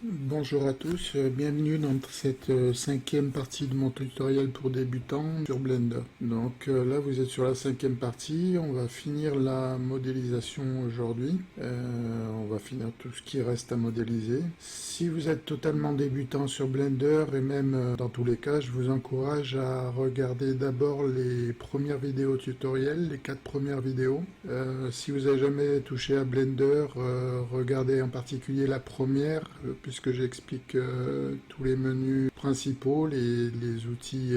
Bonjour à tous, bienvenue dans cette cinquième partie de mon tutoriel pour débutants sur Blender. Donc là vous êtes sur la cinquième partie, on va finir la modélisation aujourd'hui. On va finir tout ce qui reste à modéliser. Si vous êtes totalement débutant sur Blender et même dans tous les cas, je vous encourage à regarder d'abord les premières vidéos tutoriels, les 4 premières vidéos. Si vous n'avez jamais touché à Blender, regardez en particulier la première, puisque j'explique tous les menus principaux, les outils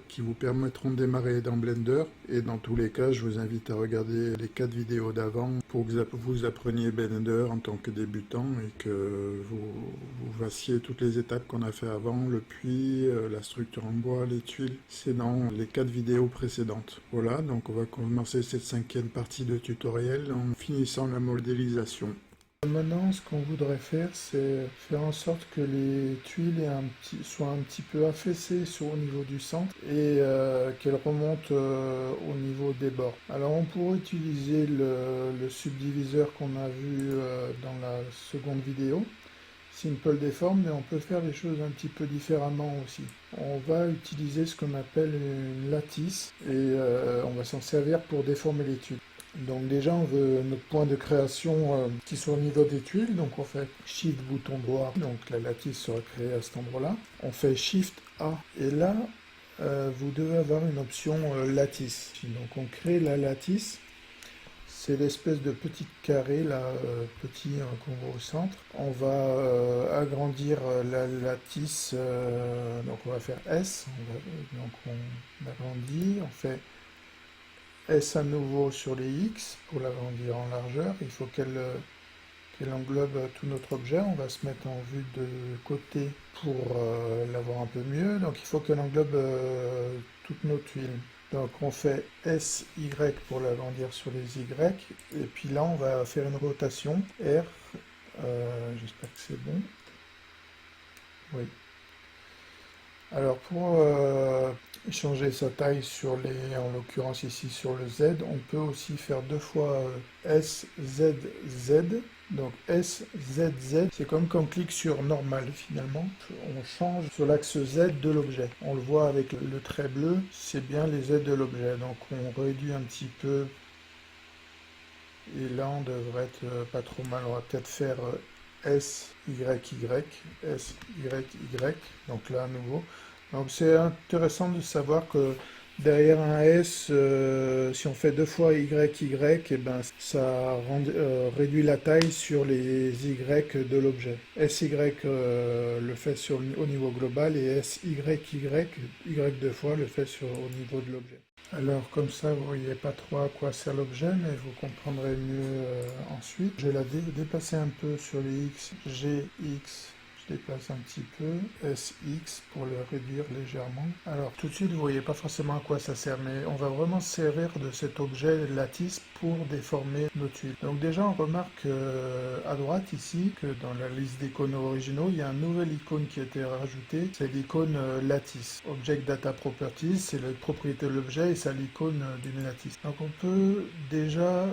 qui vous permettront de démarrer dans Blender. Et dans tous les cas, je vous invite à regarder les 4 vidéos d'avant pour que vous appreniez Blender en tant que débutant et que vous fassiez toutes les étapes qu'on a fait avant, le puits, la structure en bois, les tuiles. C'est dans les 4 vidéos précédentes. Voilà, donc on va commencer cette cinquième partie de tutoriel en finissant la modélisation. Maintenant, ce qu'on voudrait faire, c'est faire en sorte que les tuiles soient un petit peu affaissées au niveau du centre et qu'elles remontent au niveau des bords. Alors, on pourrait utiliser le subdiviseur qu'on a vu dans la seconde vidéo, Simple Deform, mais on peut faire les choses un petit peu différemment aussi. On va utiliser ce qu'on appelle une lattice et on va s'en servir pour déformer les tuiles. Donc déjà on veut notre point de création qui soit au niveau des tuiles, donc on fait Shift bouton droit, donc la lattice sera créée à cet endroit-là. On fait Shift A et là vous devez avoir une option lattice. Donc on crée la lattice, c'est l'espèce de petit carré là, petit qu'on voit au centre. On va agrandir la lattice, donc on va faire S, donc on agrandit, on fait S à nouveau sur les X pour l'agrandir en largeur. Il faut qu'elle englobe tout notre objet. On va se mettre en vue de côté pour l'avoir un peu mieux. Donc il faut qu'elle englobe toutes nos tuiles. Donc on fait SY pour l'agrandir sur les Y. Et puis là on va faire une rotation R. J'espère que c'est bon. Oui. Alors pour changer sa taille sur en l'occurrence ici sur le Z, on peut aussi faire deux fois SZZ. Donc SZZ, c'est comme quand on clique sur normal finalement, on change sur l'axe Z de l'objet. On le voit avec le trait bleu, c'est bien les Z de l'objet. Donc on réduit un petit peu et là on devrait être pas trop mal. On va peut-être faire SYY, SYY, donc là à nouveau. Donc c'est intéressant de savoir que derrière un S, si on fait deux fois YY, et ben, ça réduit la taille sur les Y de l'objet. SY le fait au niveau global et SYY, Y deux fois, le fait au niveau de l'objet. Alors comme ça, vous voyez pas trop à quoi sert l'objet, mais vous comprendrez mieux ensuite. Je vais la déplacer un peu sur les X, GX. Je déplace un petit peu, SX pour le réduire légèrement. Alors tout de suite vous voyez pas forcément à quoi ça sert, mais on va vraiment se servir de cet objet lattice pour déformer nos tuiles. Donc déjà on remarque à droite ici que dans la liste d'icônes originaux, il y a un nouvel icône qui a été rajouté, c'est l'icône lattice. Object Data Properties, c'est la propriété de l'objet et c'est l'icône d'une lattice. Donc on peut déjà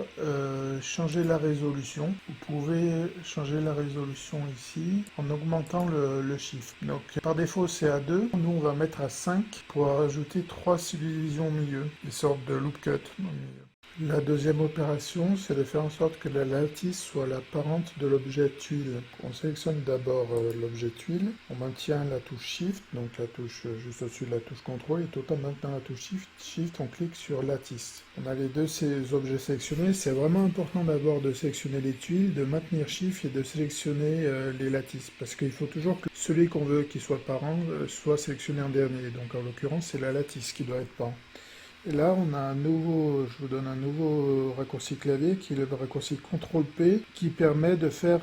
changer la résolution. Vous pouvez changer la résolution ici en augmentant le chiffre. Donc par défaut c'est à 2, nous on va mettre à 5 pour rajouter 3 subdivisions au milieu, des sortes de loop cut au milieu. La deuxième opération, c'est de faire en sorte que la lattice soit la parente de l'objet tuile. On sélectionne d'abord l'objet tuile, on maintient la touche Shift, donc la touche juste au-dessus de la touche CTRL, et tout en maintenant la touche Shift, on clique sur lattice. On a les deux ces objets sélectionnés, c'est vraiment important d'abord de sélectionner les tuiles, de maintenir Shift et de sélectionner les lattices, parce qu'il faut toujours que celui qu'on veut qui soit parent soit sélectionné en dernier, donc en l'occurrence c'est la lattice qui doit être parent. Et là, on a un nouveau, je vous donne un nouveau raccourci clavier qui est le raccourci CTRL-P qui permet de faire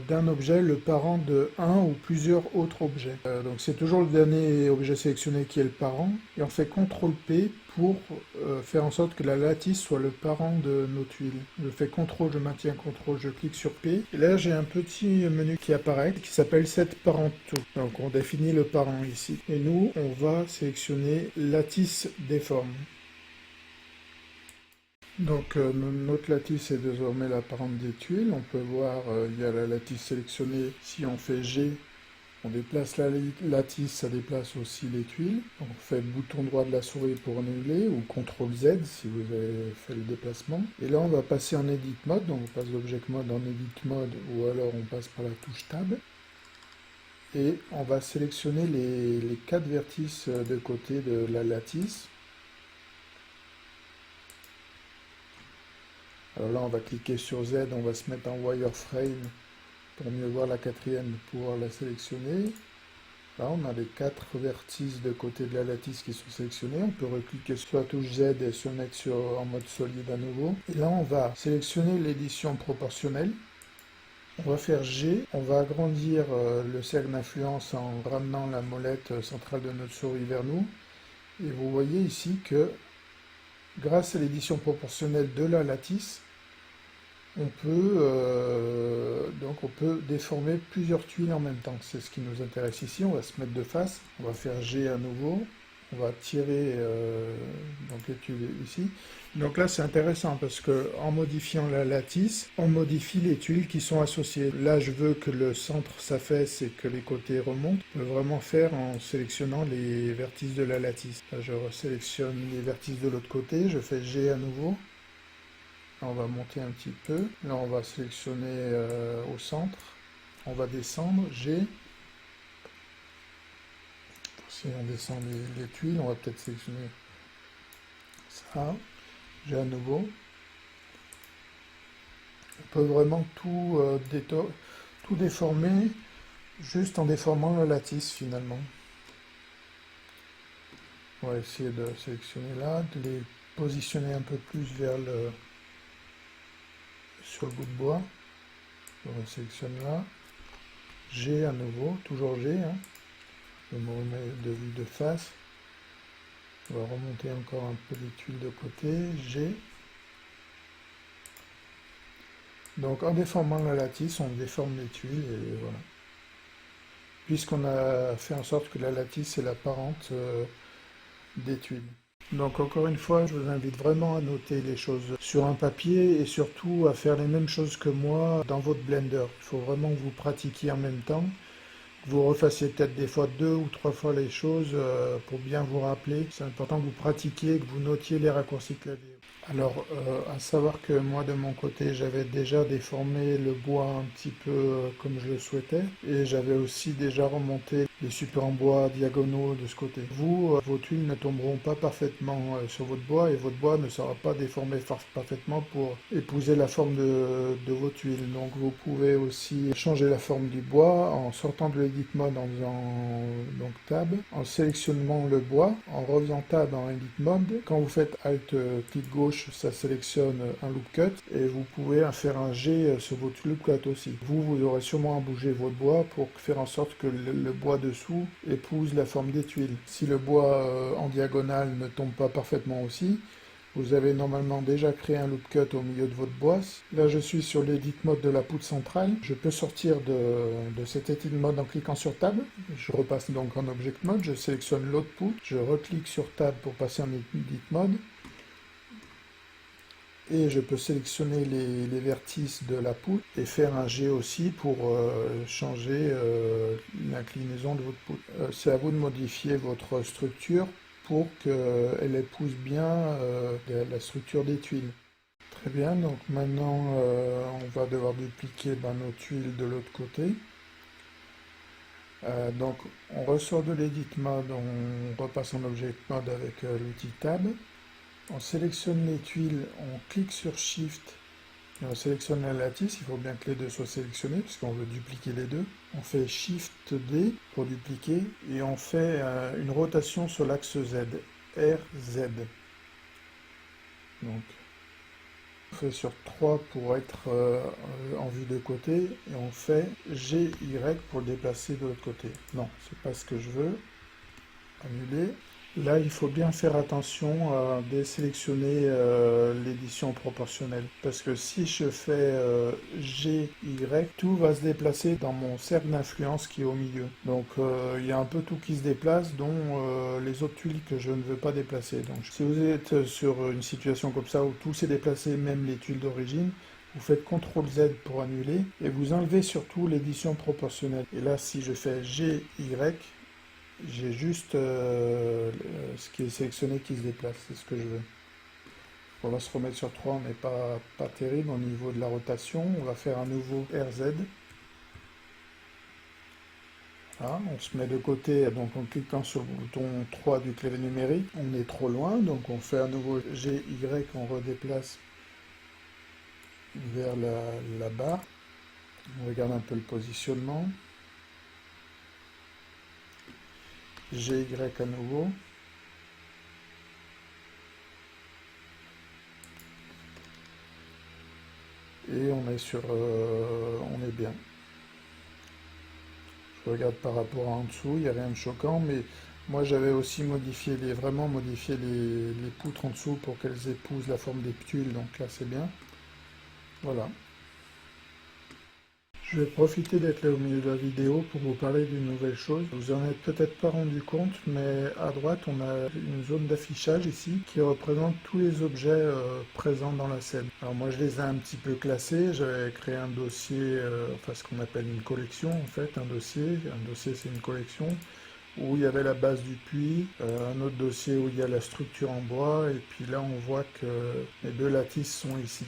d'un objet le parent de un ou plusieurs autres objets. Donc c'est toujours le dernier objet sélectionné qui est le parent et on fait CTRL-P pour faire en sorte que la lattice soit le parent de nos tuiles. Je fais CTRL, je maintiens CTRL, je clique sur P et là j'ai un petit menu qui apparaît qui s'appelle Set Parent To. Donc on définit le parent ici et nous on va sélectionner Lattice Deform. Donc notre lattice est désormais l'apparente des tuiles. On peut voir, il y a la lattice sélectionnée. Si on fait G, on déplace la lattice, ça déplace aussi les tuiles. Donc on fait bouton droit de la souris pour annuler ou CTRL Z si vous avez fait le déplacement. Et là on va passer en Edit Mode, donc on passe d'Object Mode en Edit Mode ou alors on passe par la touche Tab. Et on va sélectionner les 4 vertices de côté de la lattice. Alors là on va cliquer sur Z, on va se mettre en wireframe pour mieux voir la quatrième, pouvoir la sélectionner. Là, on a les 4 vertices de côté de la lattice qui sont sélectionnés. On peut recliquer sur la touche Z et se mettre en mode solide à nouveau. Et là, on va sélectionner l'édition proportionnelle. On va faire G. On va agrandir le cercle d'influence en ramenant la molette centrale de notre souris vers nous. Et vous voyez ici que grâce à l'édition proportionnelle de la lattice, on peut déformer plusieurs tuiles en même temps. C'est ce qui nous intéresse ici. On va se mettre de face. On va faire G à nouveau. On va tirer donc les tuiles ici. Donc là, c'est intéressant parce que en modifiant la lattice, on modifie les tuiles qui sont associées. Là, je veux que le centre s'affaisse et que les côtés remontent. On peut vraiment faire en sélectionnant les vertices de la lattice. Là, je resélectionne les vertices de l'autre côté. Je fais G à nouveau. Là, on va monter un petit peu. Là, on va sélectionner au centre. On va descendre, G. Si on descend les tuiles, on va peut-être sélectionner ça. G à nouveau. On peut vraiment tout déformer juste en déformant la lattice finalement. On va essayer de sélectionner là, de les positionner un peu plus sur le bout de bois. On sélectionne là. G à nouveau, toujours G. Hein. Je me remets de vue de face. On va remonter encore un peu les tuiles de côté. G. Donc en déformant la lattice, on déforme les tuiles et voilà. Puisqu'on a fait en sorte que la lattice est l'apparente des tuiles. Donc encore une fois, je vous invite vraiment à noter les choses sur un papier et surtout à faire les mêmes choses que moi dans votre Blender. Il faut vraiment que vous pratiquiez en même temps. Vous refassiez peut-être des fois 2 ou 3 fois les choses pour bien vous rappeler. C'est important que vous pratiquiez, que vous notiez les raccourcis clavier. Alors, à savoir que moi de mon côté, j'avais déjà déformé le bois un petit peu comme je le souhaitais et j'avais aussi déjà remonté les supports en bois diagonaux de ce côté. Vous, vos tuiles ne tomberont pas parfaitement sur votre bois et votre bois ne sera pas déformé parfaitement pour épouser la forme de vos tuiles. Donc vous pouvez aussi changer la forme du bois en sortant de l'Edit Mode en faisant donc Tab, en sélectionnant le bois, en refaisant Tab en Edit Mode. Quand vous faites Alt clic gauche, ça sélectionne un loop cut et vous pouvez faire un G sur votre loop cut aussi. Vous aurez sûrement à bouger votre bois pour faire en sorte que le bois dessous épouse la forme des tuiles. Si le bois en diagonale ne tombe pas parfaitement aussi, vous avez normalement déjà créé un loop cut au milieu de votre bois. Là, je suis sur l'Edit Mode de la poutre centrale. Je peux sortir de cet Edit Mode en cliquant sur Tab. Je repasse donc en Object Mode. Je sélectionne l'autre poutre. Je reclique sur Tab pour passer en Edit Mode. Et je peux sélectionner les vertices de la poutre et faire un G aussi pour changer l'inclinaison de votre poutre. C'est à vous de modifier votre structure pour qu'elle épouse bien la structure des tuiles. Très bien, donc maintenant on va devoir dupliquer nos tuiles de l'autre côté. Donc on ressort de l'Edit Mode, on repasse en Object Mode avec l'outil Tab. On sélectionne les tuiles, on clique sur Shift et on sélectionne la lattice. Il faut bien que les deux soient sélectionnés puisqu'on veut dupliquer les deux. On fait Shift D pour dupliquer et on fait une rotation sur l'axe Z, RZ. Donc on fait sur 3 pour être en vue de côté et on fait GY pour le déplacer de l'autre côté. Non, c'est pas ce que je veux. Annuler. Là, il faut bien faire attention à désélectionner l'édition proportionnelle. Parce que si je fais G, Y, tout va se déplacer dans mon cercle d'influence qui est au milieu. Donc il y a un peu tout qui se déplace, dont les autres tuiles que je ne veux pas déplacer. Donc si vous êtes sur une situation comme ça où tout s'est déplacé, même les tuiles d'origine, vous faites CTRL Z pour annuler et vous enlevez surtout l'édition proportionnelle. Et là, si je fais G, Y, j'ai juste ce qui est sélectionné qui se déplace, c'est ce que je veux. On va se remettre sur 3, on n'est pas terrible au niveau de la rotation. On va faire un nouveau RZ. Voilà, on se met de côté, donc en cliquant sur le bouton 3 du clavier numérique. On est trop loin, donc on fait un nouveau GY, on redéplace vers la barre. On regarde un peu le positionnement. GY à nouveau. Et on est on est bien. Je regarde par rapport à en dessous, il n'y a rien de choquant, mais moi j'avais aussi vraiment modifié les poutres en dessous pour qu'elles épousent la forme des tuiles, donc là c'est bien. Voilà. Je vais profiter d'être là au milieu de la vidéo pour vous parler d'une nouvelle chose. Vous en êtes peut-être pas rendu compte, mais à droite on a une zone d'affichage ici qui représente tous les objets présents dans la scène. Alors moi je les ai un petit peu classés, j'avais créé un dossier, enfin ce qu'on appelle une collection en fait, un dossier c'est une collection, où il y avait la base du puits, un autre dossier où il y a la structure en bois, et puis là on voit que les deux lattices sont ici.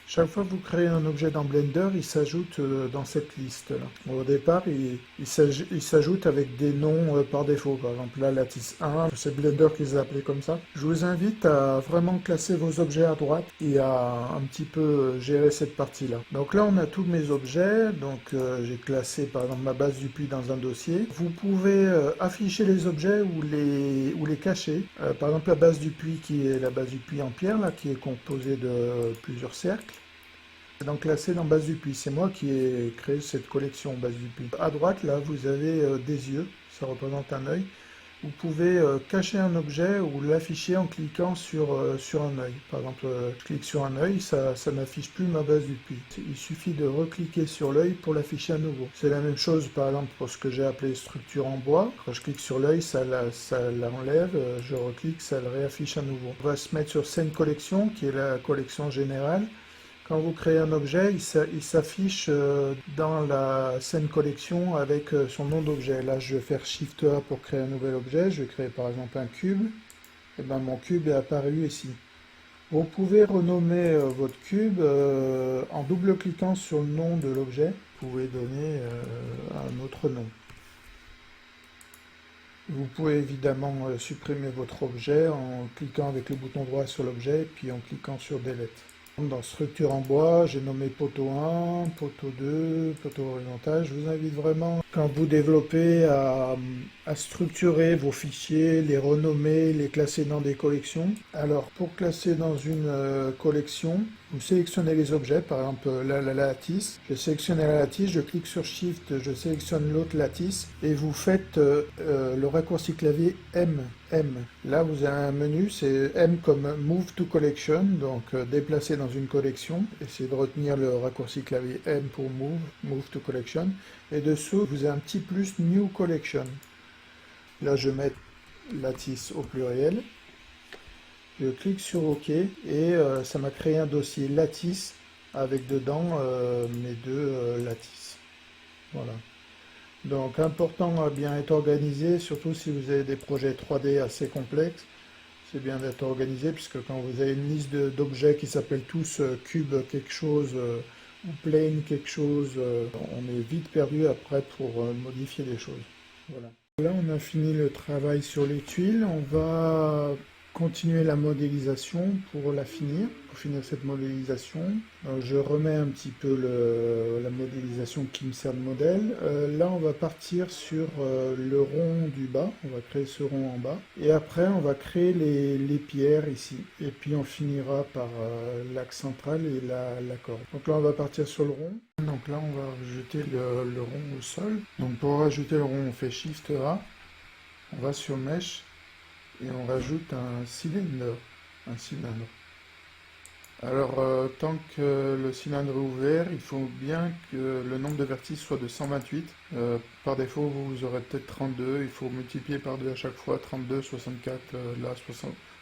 Chaque fois que vous créez un objet dans Blender, il s'ajoute dans cette liste-là. Au départ, il s'ajoute avec des noms par défaut. Par exemple, là, lattice 1, c'est Blender qui les a appelés comme ça. Je vous invite à vraiment classer vos objets à droite et à un petit peu gérer cette partie-là. Donc là, on a tous mes objets. Donc j'ai classé par exemple ma base du puits dans un dossier. Vous pouvez afficher les objets ou les cacher. Par exemple, la base du puits qui est la base du puits en pierre, là, qui est composée de plusieurs cercles. Donc classé dans base du puits, c'est moi qui ai créé cette collection base du puits. À droite, là, vous avez des yeux, ça représente un œil. Vous pouvez cacher un objet ou l'afficher en cliquant sur un œil. Par exemple, je clique sur un œil, ça n'affiche plus ma base du puits. Il suffit de recliquer sur l'œil pour l'afficher à nouveau. C'est la même chose, par exemple, pour ce que j'ai appelé structure en bois. Quand je clique sur l'œil, ça l'enlève, je reclique, ça le réaffiche à nouveau. On va se mettre sur scène collection, qui est la collection générale. Quand vous créez un objet, il s'affiche dans la scène collection avec son nom d'objet. Là, je vais faire Shift A pour créer un nouvel objet. Je vais créer par exemple un cube. Et bien, mon cube est apparu ici. Vous pouvez renommer votre cube en double-cliquant sur le nom de l'objet. Vous pouvez donner un autre nom. Vous pouvez évidemment supprimer votre objet en cliquant avec le bouton droit sur l'objet, puis en cliquant sur Delete. Dans structure en bois, j'ai nommé poteau 1, poteau 2, poteau horizontal. Je vous invite vraiment, quand vous développez, à structurer vos fichiers, les renommer, les classer dans des collections. Alors, pour classer dans une collection, vous sélectionnez les objets, par exemple là, la lattice. Je sélectionne la lattice, je clique sur Shift, je sélectionne l'autre lattice, et vous faites le raccourci clavier M. Là, vous avez un menu, c'est M comme Move to Collection, donc déplacer dans une collection. Essayez de retenir le raccourci clavier M pour Move to Collection. Et dessous, vous avez un petit plus New Collection. Là, je mets lattice au pluriel. Je clique sur OK et ça m'a créé un dossier lattice avec dedans mes deux lattices. Voilà. Donc important à bien être organisé, surtout si vous avez des projets 3D assez complexes. C'est bien d'être organisé puisque quand vous avez une liste d'objets qui s'appellent tous cube quelque chose ou plane quelque chose, on est vite perdu après pour modifier les choses. Voilà. Là on a fini le travail sur les tuiles, on va continuer la modélisation pour finir cette modélisation. Je remets un petit peu la modélisation qui me sert de modèle. Là, on va partir sur le rond du bas. On va créer ce rond en bas. Et après, on va créer les pierres ici. Et puis, on finira par l'axe central et la corde. Donc là, on va partir sur le rond. Donc là, on va rajouter le rond au sol. Donc pour rajouter le rond, on fait Shift A. On va sur Mesh. et on rajoute un cylindre. Alors, tant que le cylindre est ouvert, il faut bien que le nombre de vertices soit de 128. Par défaut, vous aurez peut-être 32. Il faut multiplier par 2 à chaque fois. 32, 64, là,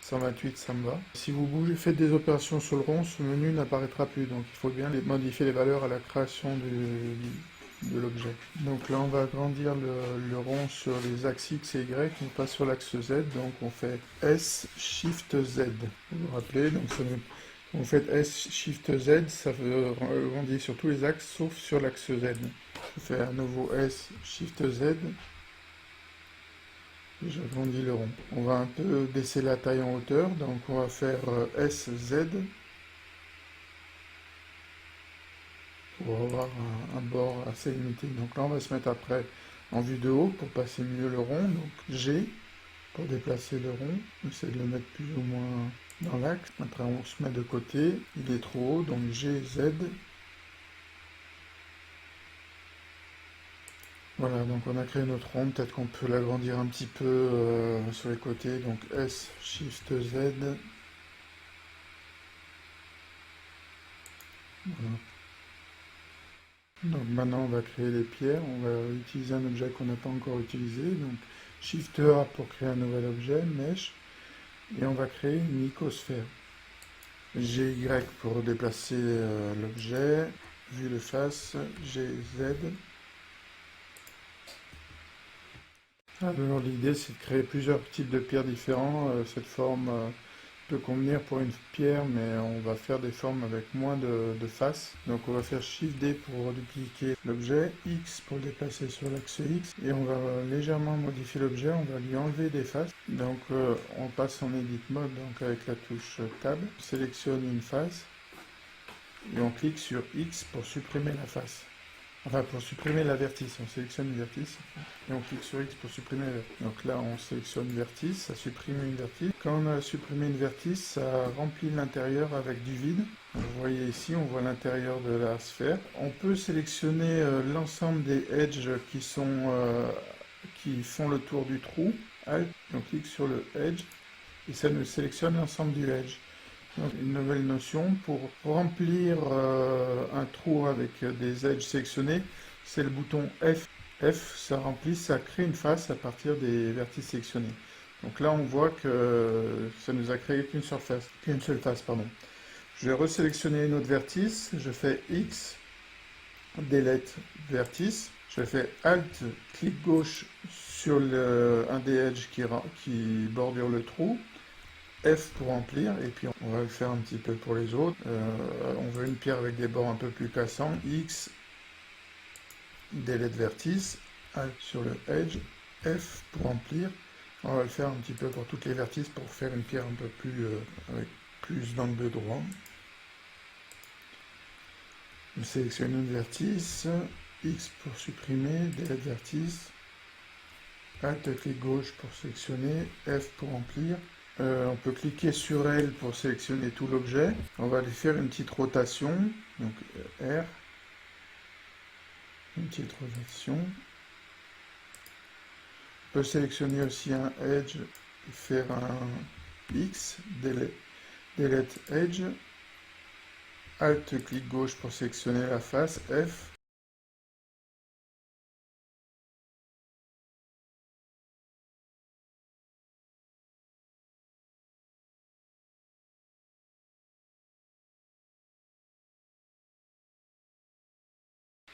128, ça me va. Si vous bougez, faites des opérations sur le rond, ce menu n'apparaîtra plus. Donc, il faut bien modifier les valeurs à la création de l'objet. Donc là, on va agrandir le rond sur les axes X et Y, non pas sur l'axe Z. Donc, on fait S, Shift, Z. Vous vous rappelez, donc ça nous... Vous faites S, Shift, Z, ça veut grandir sur tous les axes, sauf sur l'axe Z. Je fais à nouveau S, Shift, Z, et j'agrandis le rond. On va un peu baisser la taille en hauteur, donc on va faire S, Z, pour avoir un bord assez limité. Donc là, on va se mettre après en vue de haut, pour passer mieux le rond, donc G, pour déplacer le rond. On essaie de le mettre plus ou moins dans l'axe. Après, on se met de côté. Il est trop haut, donc G, Z. Voilà, donc on a créé notre rond. Peut-être qu'on peut l'agrandir un petit peu sur les côtés. Donc S, Shift, Z. Voilà. Donc maintenant, on va créer les pierres. On va utiliser un objet qu'on n'a pas encore utilisé. Donc Shift A pour créer un nouvel objet, Mesh. Et on va créer une icosphère. GY pour déplacer l'objet, vue de face, GZ. Alors l'idée c'est de créer plusieurs types de pierres différents. Cette forme peut convenir pour une pierre, mais on va faire des formes avec moins de faces. Donc on va faire Shift D pour dupliquer l'objet, X pour le déplacer sur l'axe X, et on va légèrement modifier l'objet, on va lui enlever des faces. Donc on passe en Edit Mode, donc avec la touche Tab, on sélectionne une face, et on clique sur X pour supprimer la face. Enfin, pour supprimer la vertice, on sélectionne une vertice et on clique sur X pour supprimer la vertice. Donc là, on sélectionne vertice, ça supprime une vertice. Quand on a supprimé une vertice, ça remplit l'intérieur avec du vide. Vous voyez ici, on voit l'intérieur de la sphère. On peut sélectionner l'ensemble des edges qui font le tour du trou. Alt, on clique sur le edge et ça nous sélectionne l'ensemble du edge. Donc, une nouvelle notion pour remplir un trou avec des edges sélectionnés, c'est le bouton F. F, ça remplit, ça crée une face à partir des vertices sélectionnés. Donc là, on voit que ça nous a créé qu'une seule face, pardon. Je vais resélectionner une autre vertice, je fais X, Delete vertice, je fais Alt, clic gauche sur un des edges qui bordure le trou, F pour remplir, et puis on va le faire un petit peu pour les autres. On veut une pierre avec des bords un peu plus cassants. X, delete vertice, Alt sur le edge, F pour remplir. On va le faire un petit peu pour toutes les vertices pour faire une pierre un peu plus avec plus d'angle droit. On sélectionne une vertice, X pour supprimer, delete vertice, Alt clic gauche pour sélectionner, F pour remplir. On peut cliquer sur elle pour sélectionner tout l'objet. On va lui faire une petite rotation, donc R, une petite rotation. On peut sélectionner aussi un edge, faire un X, delete edge, Alt clic gauche pour sélectionner la face, F.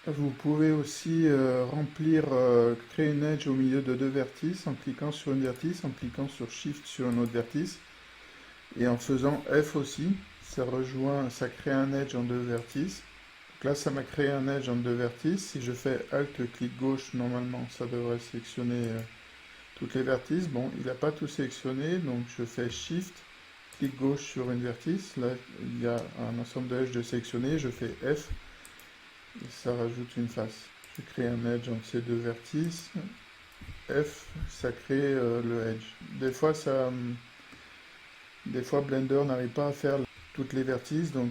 Vous pouvez aussi créer une edge au milieu de deux vertices en cliquant sur une vertice, en cliquant sur Shift sur une autre vertice et en faisant F aussi. Ça crée un edge en deux vertices. Donc là, ça m'a créé un edge en deux vertices. Si je fais Alt clic gauche, normalement, ça devrait sélectionner toutes les vertices. Bon, il n'a pas tout sélectionné, donc je fais Shift, clic gauche sur une vertice. Là, il y a un ensemble de edges de sélectionner. Je fais F. Et ça rajoute une face. Je crée un edge entre ces deux vertices. F, ça crée le edge. Des fois Blender n'arrive pas à faire toutes les vertices, donc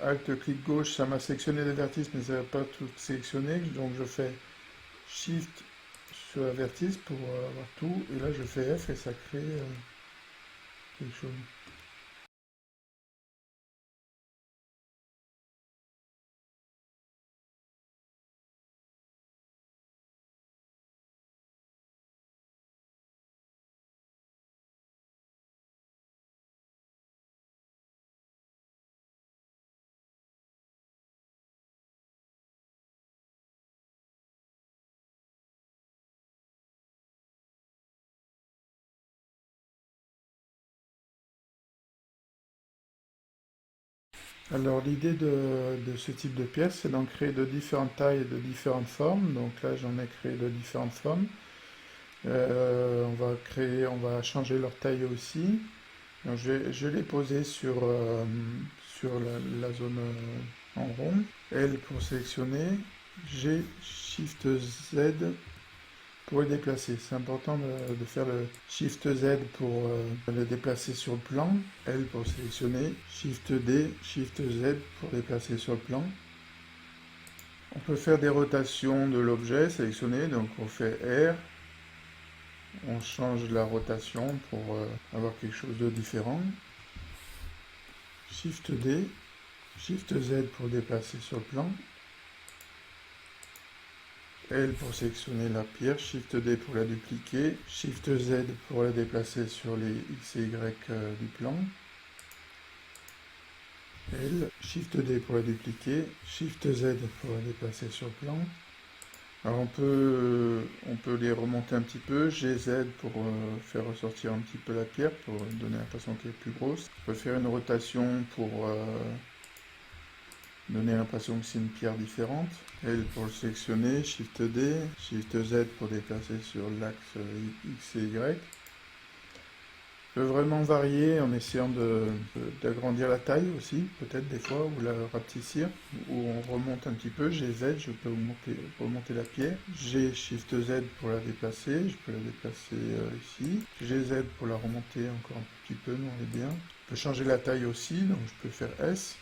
Alt clic gauche, ça m'a sélectionné les vertices, mais ça n'a pas tout sélectionné, donc je fais Shift sur la vertice pour avoir tout. Et là, je fais F et ça crée quelque chose. Alors l'idée de ce type de pièce, c'est d'en créer de différentes tailles et de différentes formes. Donc là, j'en ai créé de différentes formes. On va changer leur taille aussi. Donc, je vais les poser sur la zone en rond. L pour sélectionner. G, Shift Z pour les déplacer. C'est important de faire le Shift Z pour le déplacer sur le plan. L pour sélectionner. Shift D, Shift Z pour déplacer sur le plan. On peut faire des rotations de l'objet sélectionné. Donc on fait R. On change la rotation pour avoir quelque chose de différent. Shift D, Shift Z pour déplacer sur le plan. L pour sélectionner la pierre, Shift D pour la dupliquer, Shift Z pour la déplacer sur les X et Y du plan. L, Shift D pour la dupliquer, Shift Z pour la déplacer sur le plan. Alors on peut les remonter un petit peu, GZ pour faire ressortir un petit peu la pierre, pour donner l'impression qu'elle est plus grosse. On peut faire une rotation pour donner l'impression que c'est une pierre différente. L pour le sélectionner, Shift D, Shift Z pour déplacer sur l'axe X et Y. Je peux vraiment varier en essayant d'agrandir la taille aussi, peut-être des fois, ou la rapetissir, ou on remonte un petit peu. GZ, je peux remonter la pierre. G, Shift Z pour la déplacer, je peux la déplacer ici. GZ pour la remonter encore un petit peu, nous on est bien. Je peux changer la taille aussi, donc je peux faire S.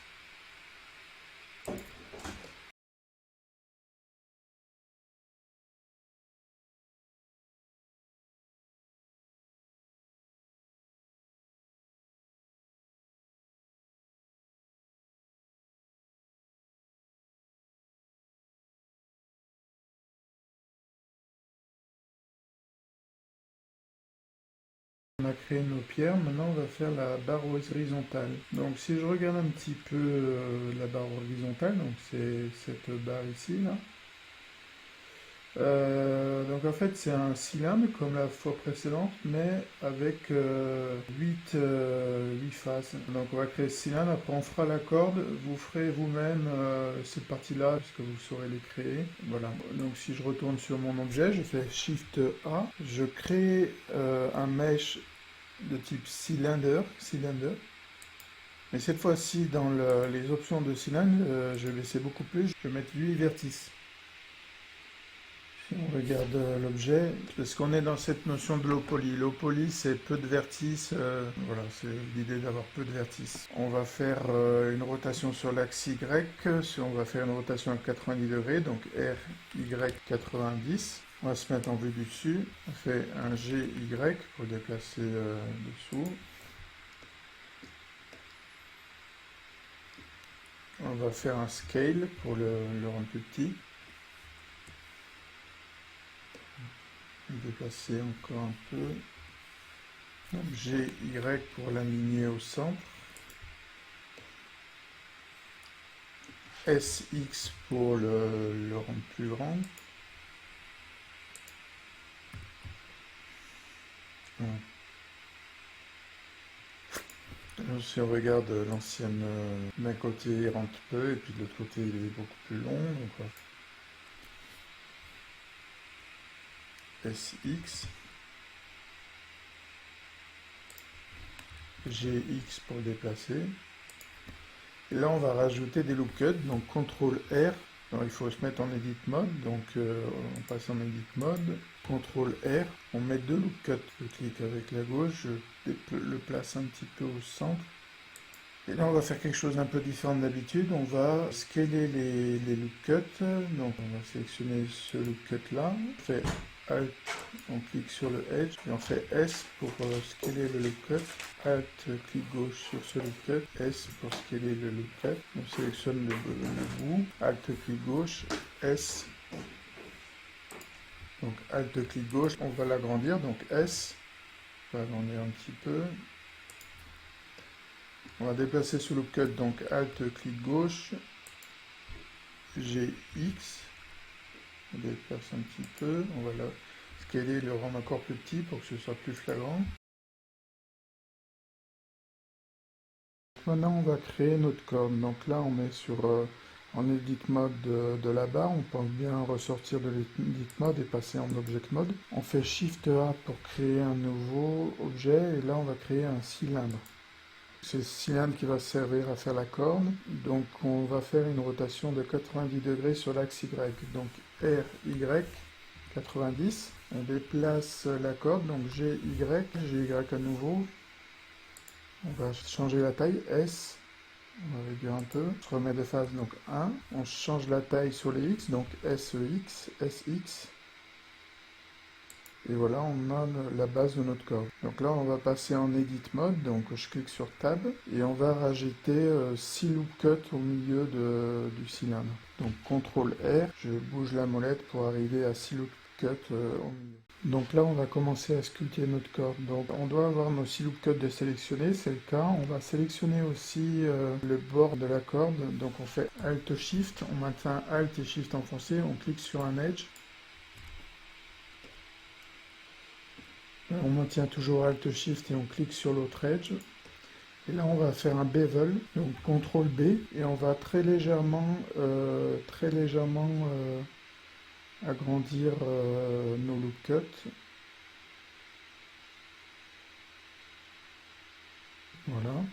On a créé nos pierres, maintenant on va faire la barre horizontale. Donc si je regarde un petit peu la barre horizontale, donc c'est cette barre ici, là. Donc en fait c'est un cylindre comme la fois précédente, mais avec 8 faces. Donc on va créer ce cylindre, après on fera la corde, vous ferez vous-même cette partie-là, puisque vous saurez les créer. Voilà, donc si je retourne sur mon objet, je fais Shift A, je crée un mesh de type cylindre. Mais cette fois-ci, dans les options de cylindre, je vais baisser beaucoup plus, je vais mettre 8 vertices. Si on regarde l'objet, parce qu'on est dans cette notion de low poly. Low poly, c'est peu de vertices, voilà, c'est l'idée d'avoir peu de vertices. On va faire une rotation sur l'axe Y, on va faire une rotation à 90 degrés, donc RY 90. On va se mettre en vue du dessus. On fait un GY pour déplacer dessous. On va faire un scale pour le rendre plus petit. Déplacer encore un peu. Donc GY pour l'aligner au centre. SX pour le rendre plus grand. Alors, si on regarde l'ancienne, d'un côté il rentre peu et puis de l'autre côté il est beaucoup plus long. Donc, SX. GX pour déplacer. Et là on va rajouter des loop cuts, donc CTRL R. Alors, il faut se mettre en edit mode, donc on passe en edit mode, CTRL R, on met deux loop cuts. Je clique avec la gauche, je le place un petit peu au centre. Et là on va faire quelque chose d'un peu différent d'habitude, on va scaler les loop cuts, donc on va sélectionner ce loop cut là, on fait Alt, on clique sur le Edge, et on fait S pour scaler le loop cut, Alt, clic gauche sur ce loop cut, S pour scaler le loop cut, on sélectionne le bout, Alt, clic gauche, S, donc Alt, clic gauche, on va l'agrandir, donc S, on va agrandir un petit peu, on va déplacer ce loop cut, donc Alt, clic gauche, GX, on déplace un petit peu, on va le scaler, le rendre encore plus petit pour que ce soit plus flagrant. Maintenant on va créer notre corde, donc là on est sur en edit mode de là-bas, on pense bien ressortir de l'edit mode et passer en object mode. On fait Shift A pour créer un nouveau objet et là on va créer un cylindre. C'est le cylindre qui va servir à faire la corne, donc on va faire une rotation de 90 degrés sur l'axe Y, donc RY 90, on déplace la corde, donc GY à nouveau, on va changer la taille, S, on va réduire un peu, on se remet de phase, donc 1, on change la taille sur les X, donc SX, SX, et voilà, on a la base de notre corde. Donc là, on va passer en Edit Mode, donc je clique sur Tab, et on va rajouter 6 loop cuts au milieu du cylindre. Donc CTRL R, je bouge la molette pour arriver à 6 loop cuts au milieu. Donc là, on va commencer à sculpter notre corde. Donc on doit avoir nos 6 loop cuts de sélectionner, c'est le cas. On va sélectionner aussi le bord de la corde. Donc on fait Alt Shift, on maintient Alt et Shift enfoncé, on clique sur un edge. On maintient toujours Alt Shift et on clique sur l'autre edge. Et là on va faire un bevel, donc CTRL B, et on va très légèrement agrandir nos loop cuts. Voilà.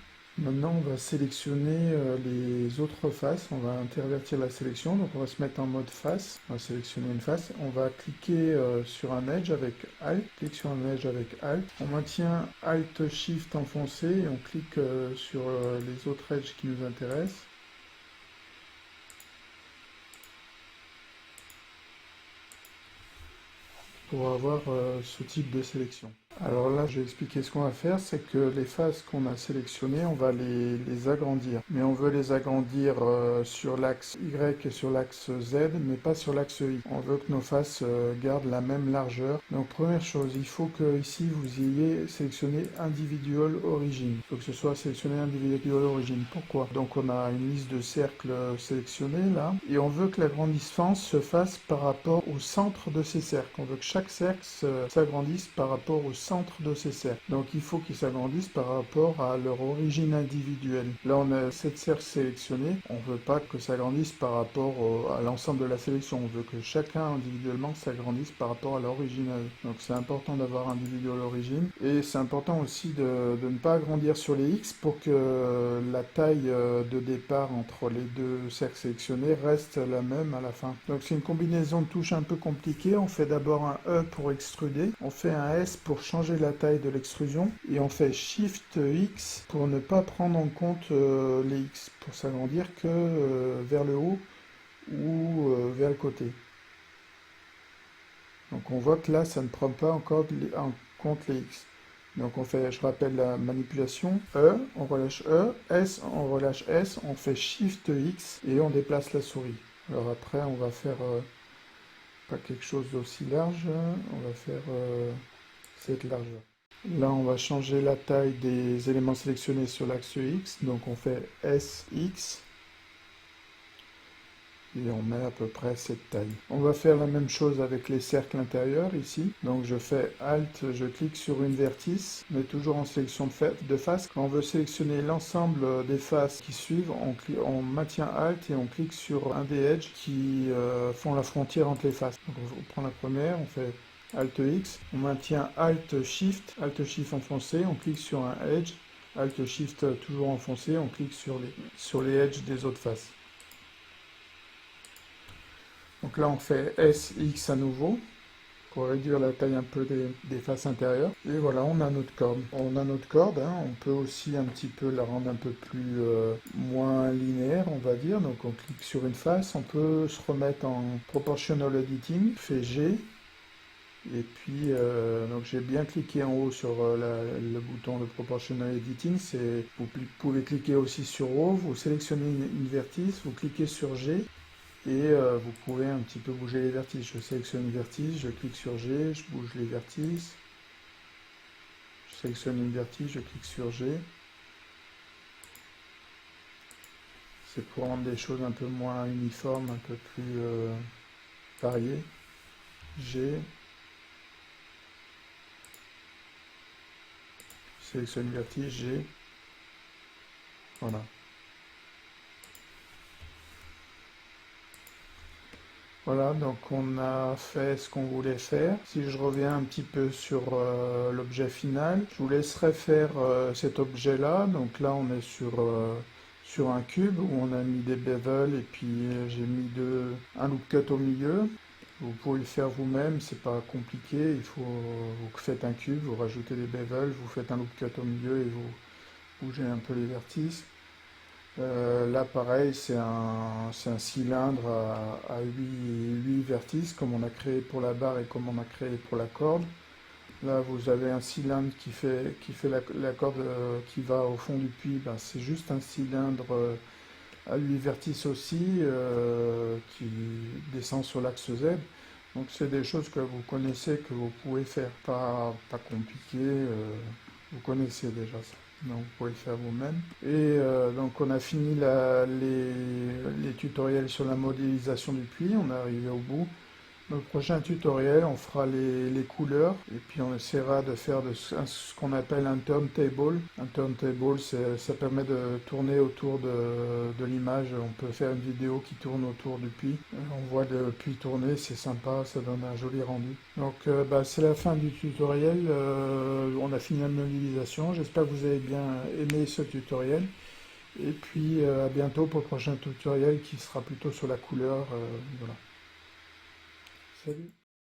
Maintenant, on va sélectionner les autres faces. On va intervertir la sélection. Donc, on va se mettre en mode face. On va sélectionner une face. On va cliquer sur un edge avec Alt. Clique sur un edge avec Alt. On maintient Alt Shift enfoncé et on clique sur les autres edges qui nous intéressent. Pour avoir ce type de sélection. Alors là, je vais expliquer ce qu'on va faire, c'est que les faces qu'on a sélectionnées, on va les agrandir. Mais on veut les agrandir sur l'axe Y et sur l'axe Z, mais pas sur l'axe Y. On veut que nos faces gardent la même largeur. Donc première chose, il faut que ici vous ayez sélectionné Individual Origin. Il faut que ce soit sélectionné Individual Origin. Pourquoi? Donc on a une liste de cercles sélectionnés là, et on veut que l'agrandissement se fasse par rapport au centre de ces cercles. On veut que chaque cercle s'agrandisse par rapport au centre de ces cercles. Donc il faut qu'ils s'agrandissent par rapport à leur origine individuelle. Là on a 7 cercles sélectionnés, on ne veut pas que ça grandisse par rapport à l'ensemble de la sélection, on veut que chacun individuellement s'agrandisse par rapport à l'original. Donc c'est important d'avoir individual origin, et c'est important aussi de ne pas agrandir sur les X pour que la taille de départ entre les deux cercles sélectionnés reste la même à la fin. Donc c'est une combinaison de touches un peu compliquée. On fait d'abord un E pour extruder, on fait un S pour changer la taille de l'extrusion, et on fait Shift X pour ne pas prendre en compte les X, pour s'agrandir que vers le haut ou vers le côté. Donc on voit que là ça ne prend pas encore en compte les X. Donc on fait, je rappelle la manipulation, E, on relâche E, S, on relâche S, on fait Shift X et on déplace la souris. Alors après on va faire pas quelque chose d'aussi large, on va faire cette largeur. Là, on va changer la taille des éléments sélectionnés sur l'axe X. Donc, on fait SX. Et on met à peu près cette taille. On va faire la même chose avec les cercles intérieurs ici. Donc, je fais Alt, je clique sur une vertice, mais toujours en sélection de face. Quand on veut sélectionner l'ensemble des faces qui suivent, on maintient Alt et on clique sur un des edges qui font la frontière entre les faces. Donc, on prend la première, on fait Alt X, on maintient Alt Shift enfoncé, on clique sur un edge, Alt Shift toujours enfoncé, on clique sur les edges des autres faces. Donc là on fait SX à nouveau, pour réduire la taille un peu des faces intérieures. Et voilà, on a notre corde. On a notre corde, hein, on peut aussi un petit peu la rendre un peu plus moins linéaire, on va dire. Donc on clique sur une face, on peut se remettre en Proportional Editing, fait G, Et puis, donc j'ai bien cliqué en haut sur le bouton de Proportional Editing. Vous pouvez cliquer aussi sur O, vous sélectionnez une vertice, vous cliquez sur G et vous pouvez un petit peu bouger les vertices. Je sélectionne une vertice, je clique sur G, je bouge les vertices. Je sélectionne une vertice, je clique sur G. C'est pour rendre des choses un peu moins uniformes, un peu plus variées. G. Je sélectionne une vertice, G. Voilà. Voilà, donc on a fait ce qu'on voulait faire. Si je reviens un petit peu sur l'objet final, je vous laisserai faire cet objet-là. Donc là, on est sur un cube où on a mis des bevels et puis j'ai mis un loop cut au milieu. Vous pouvez le faire vous-même, c'est pas compliqué. Vous faites un cube, vous rajoutez des bevels, vous faites un loop cut au milieu et vous bougez un peu les vertices. Là, pareil, c'est un cylindre à 8 vertices, comme on a créé pour la barre et comme on a créé pour la corde. Là, vous avez un cylindre qui fait la corde qui va au fond du puits. Ben, c'est juste un cylindre à 8 vertices aussi, qui descend sur l'axe Z. Donc, c'est des choses que vous connaissez, que vous pouvez faire. Pas compliqué, vous connaissez déjà ça. Donc, vous pouvez le faire vous-même. Et donc, on a fini les tutoriels sur la modélisation du puits. On est arrivé au bout. Dans le prochain tutoriel, on fera les couleurs et puis on essaiera de faire ce qu'on appelle un turntable. Un turntable, ça permet de tourner autour de l'image. On peut faire une vidéo qui tourne autour du puits. On voit le puits tourner, c'est sympa, ça donne un joli rendu. Donc bah, c'est la fin du tutoriel. On a fini la modélisation. J'espère que vous avez bien aimé ce tutoriel. Et puis à bientôt pour le prochain tutoriel qui sera plutôt sur la couleur. Voilà. Salut!